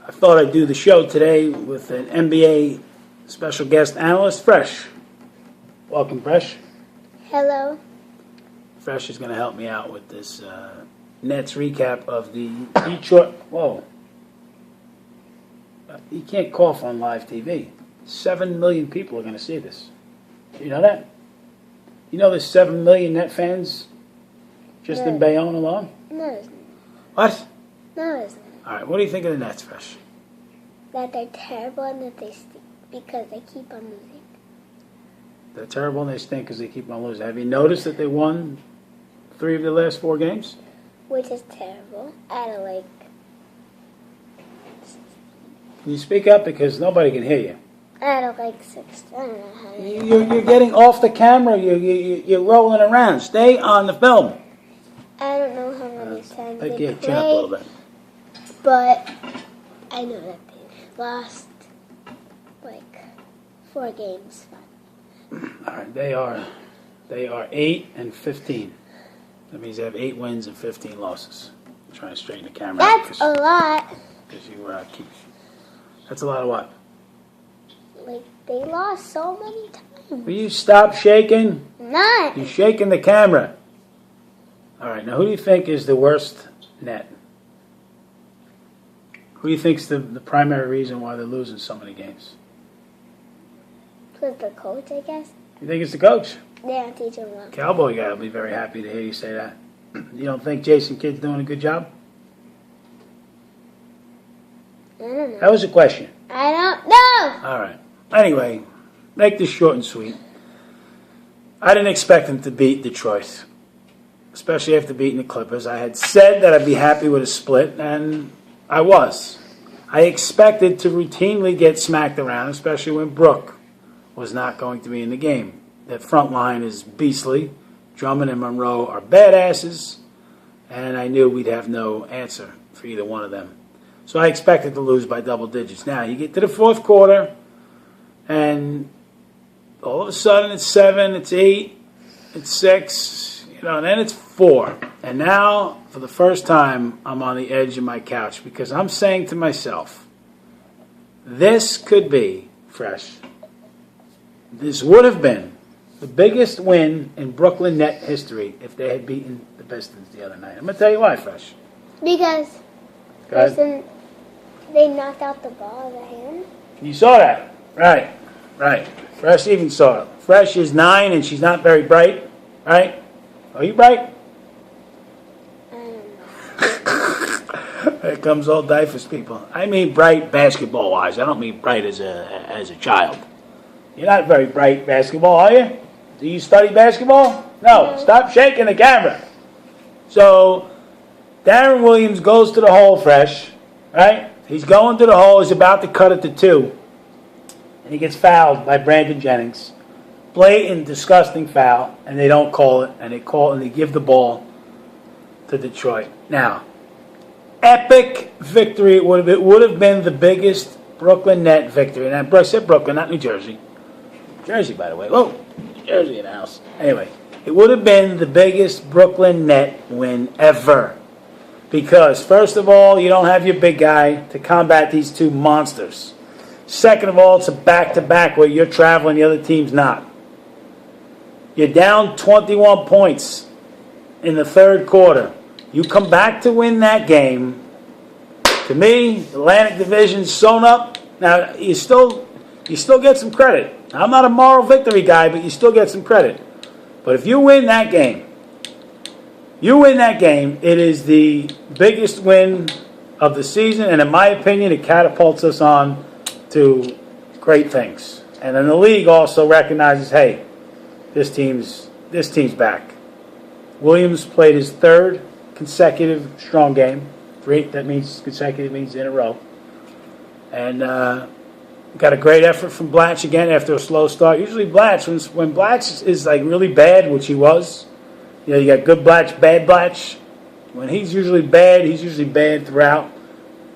I thought I'd do the show today with an NBA special guest analyst, Fresh. Welcome, Fresh. Hello. Fresh is going to help me out with this Nets recap of the Detroit. Whoa. You can't cough on live TV. 7 million people are going to see this. You know that? You know there's 7 million Net fans just in Bayonne alone? No, it's not. What? No, it's not. All right, what do you think of the Nets, Fresh? That they're terrible and that they stink because they keep on losing. They're terrible and they stink because they keep on losing. Have you noticed that they won 3 of the last 4 games? Which is terrible. Can you speak up because nobody can hear you? I don't like 6. I don't know how to You're getting off the camera. You're rolling around. Stay on the film. I don't know how many times Pick they your chin up a little played, bit. but I know that they lost like 4 games. All right, they are 8-15. That means they have 8 wins and 15 losses. I'm trying to straighten the camera. That's a lot. Because you keep. That's a lot of what? Like they lost so many times. Will you stop shaking? Not. You're shaking the camera. All right, now who do you think is the worst net? Who do you think's the primary reason why they're losing so many games? With the coach, I guess. You think it's the coach? They don't teach him well. Cowboy guy will be very happy to hear you say that. You don't think Jason Kidd's doing a good job? I don't know. That was a question. I don't know. All right. Anyway, make this short and sweet. I didn't expect them to beat Detroit, especially after beating the Clippers. I had said that I'd be happy with a split, and I was. I expected to routinely get smacked around, especially when Brooke was not going to be in the game. That front line is beastly. Drummond and Monroe are badasses, and I knew we'd have no answer for either one of them. So I expected to lose by double digits. Now, you get to the fourth quarter, and all of a sudden it's 7, it's 8, it's 6, and then it's 4. And now, for the first time, I'm on the edge of my couch because I'm saying to myself, this could be, Fresh, this would have been the biggest win in Brooklyn Net history if they had beaten the Pistons the other night. I'm going to tell you why, Fresh. Because they knocked out the ball out of the hand. You saw that. Right. Fresh even saw it. Fresh is 9 and she's not very bright, right? Are you bright? I don't know. Here comes old Dyfus people. I mean bright basketball-wise. I don't mean bright as a child. You're not very bright basketball, are you? Do you study basketball? No. Stop shaking the camera. So, Darren Williams goes to the hole, Fresh, right? He's going to the hole. He's about to cut it to 2. And he gets fouled by Brandon Jennings. Blatant, disgusting foul. And they don't call it. And they give the ball to Detroit. Now, epic victory. It would have been the biggest Brooklyn Net victory. And I said Brooklyn, not New Jersey. Jersey, by the way. Whoa, New Jersey in the house. Anyway, it would have been the biggest Brooklyn Net win ever. Because, first of all, you don't have your big guy to combat these 2 monsters. Second of all, it's a back-to-back where you're traveling, the other team's not. You're down 21 points in the third quarter. You come back to win that game. To me, the Atlantic Division's sewn up. Now, you still get some credit. I'm not a moral victory guy, but you still get some credit. But if you win that game, it is the biggest win of the season, and in my opinion, it catapults us on to great things. And then the league also recognizes, hey, this team's back. Williams played his 3rd consecutive strong game. 3, that means consecutive means in a row. And got a great effort from Blatche again after a slow start. Usually Blatche, when Blatche is like really bad, which he was, you got good Blatche, bad Blatche. When he's usually bad throughout.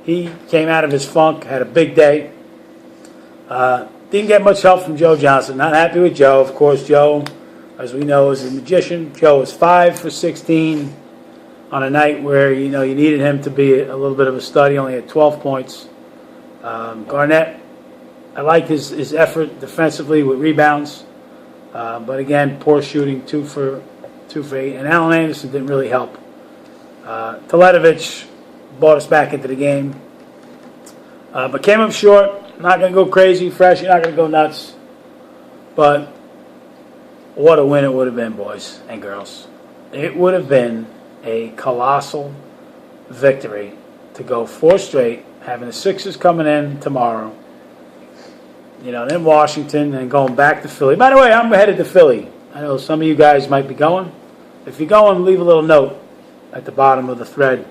He came out of his funk, had a big day. Didn't get much help from Joe Johnson. Not happy with Joe. Of course, Joe, as we know, is a magician. Joe is 5 for 16 on a night where you needed him to be a little bit of a stud. He only had 12 points. Garnett, I liked his effort defensively with rebounds. But again, poor shooting, 2 for 8. And Allen Anderson didn't really help. Teletovic brought us back into the game. But came up short. Not going to go crazy. Fresh, you're not going to go nuts. But what a win it would have been, boys and girls. It would have been a colossal victory to go 4 straight, having the Sixers coming in tomorrow. Then Washington, and going back to Philly. By the way, I'm headed to Philly. I know some of you guys might be going. If you're going, leave a little note at the bottom of the thread.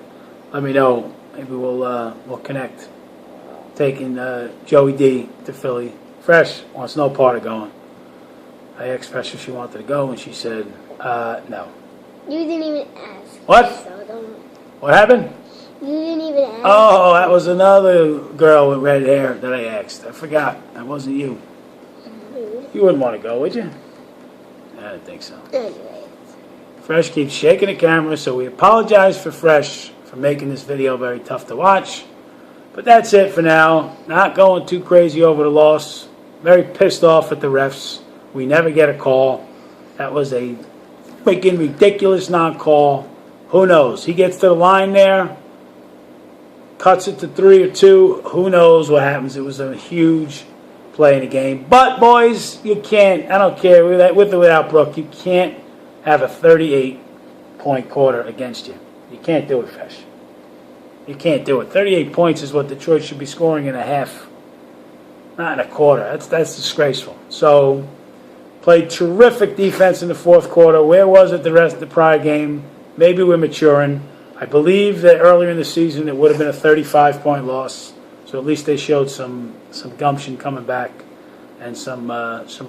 Let me know. Maybe we'll connect. Taking Joey D to Philly. Fresh wants no part of going. I asked Fresh if she wanted to go, and she said no. You didn't even ask. What? So don't. What happened? You didn't even ask. Oh, that was another girl with red hair that I asked. I forgot. That wasn't you. You wouldn't want to go, would you? I didn't think so. Anyways. Fresh keeps shaking the camera, so we apologize for Fresh for making this video very tough to watch. But that's it for now. Not going too crazy over the loss. Very pissed off at the refs. We never get a call. That was a freaking ridiculous non-call. Who knows? He gets to the line there, cuts it to 3 or 2. Who knows what happens? It was a huge play in the game. But, boys, you can't, I don't care, with or without Brooke, you can't have a 38-point quarter against you. You can't do it, Fresh. You can't do it. 38 points is what Detroit should be scoring in a half, not in a quarter. That's disgraceful. So, played terrific defense in the fourth quarter. Where was it the rest of the prior game? Maybe we're maturing. I believe that earlier in the season it would have been a 35-point loss. So at least they showed some gumption coming back and some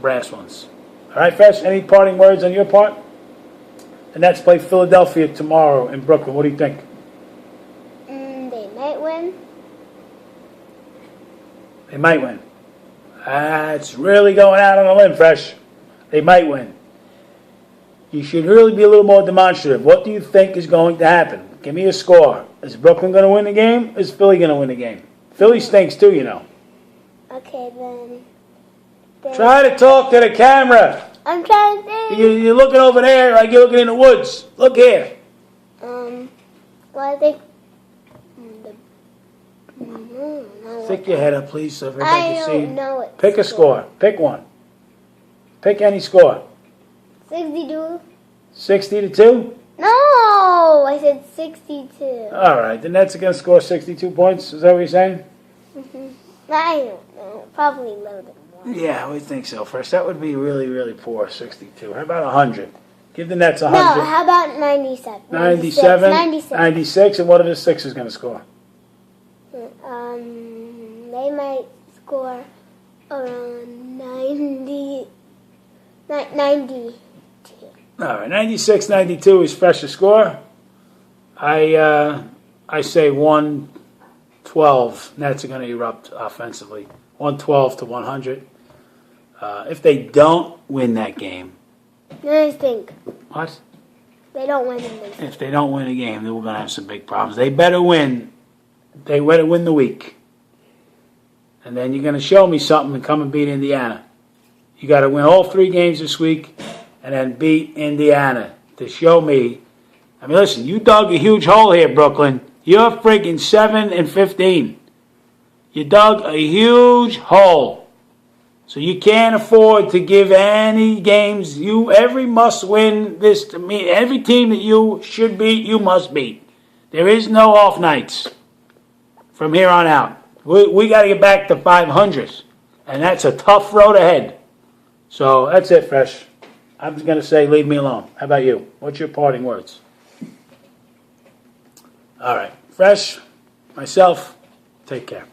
brass ones. All right, Fresh, any parting words on your part? The Nets play Philadelphia tomorrow in Brooklyn. What do you think? They might win. They might win. It's really going out on a limb, Fresh. They might win. You should really be a little more demonstrative. What do you think is going to happen? Give me a score. Is Brooklyn going to win the game? Is Philly going to win the game? Philly stinks too, you know. Okay, then. Try to talk to the camera. I'm trying to think. You're looking over there like you're looking in the woods. Look here. Well, I think. Stick your head up, please, so everybody can see. I don't know it. Pick a score. Pick one. Pick any score. 62. 60-2? No, I said 62. All right, the Nets are going to score 62 points. Is that what you're saying? I don't know. Probably a little bit more. Yeah, we think so. First, that would be really, really poor, 62. How about 100? Give the Nets 100. No, how about 97? 97? 96. 96, and what are the Sixers going to score? They might score around 92. All right, 96-92 is Fresh's score. I say 112. Nets are going to erupt offensively. 112-100. If they don't win that game. I think. What? They don't win in this. If they don't win a game, then we're going to have some big problems. They better win. They better win the week. And then you're going to show me something and come and beat Indiana. You got to win all 3 games this week and then beat Indiana to show me. I mean, listen, you dug a huge hole here, Brooklyn. You're freaking 7-15. You dug a huge hole. So you can't afford to give any games. Every must win this to me. Every team that you should beat, you must beat. There is no off nights from here on out. We got to get back to 500. And that's a tough road ahead. So that's it, Fresh. I'm just going to say leave me alone. How about you? What's your parting words? All right. Fresh, myself, take care.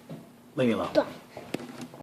Leave me alone.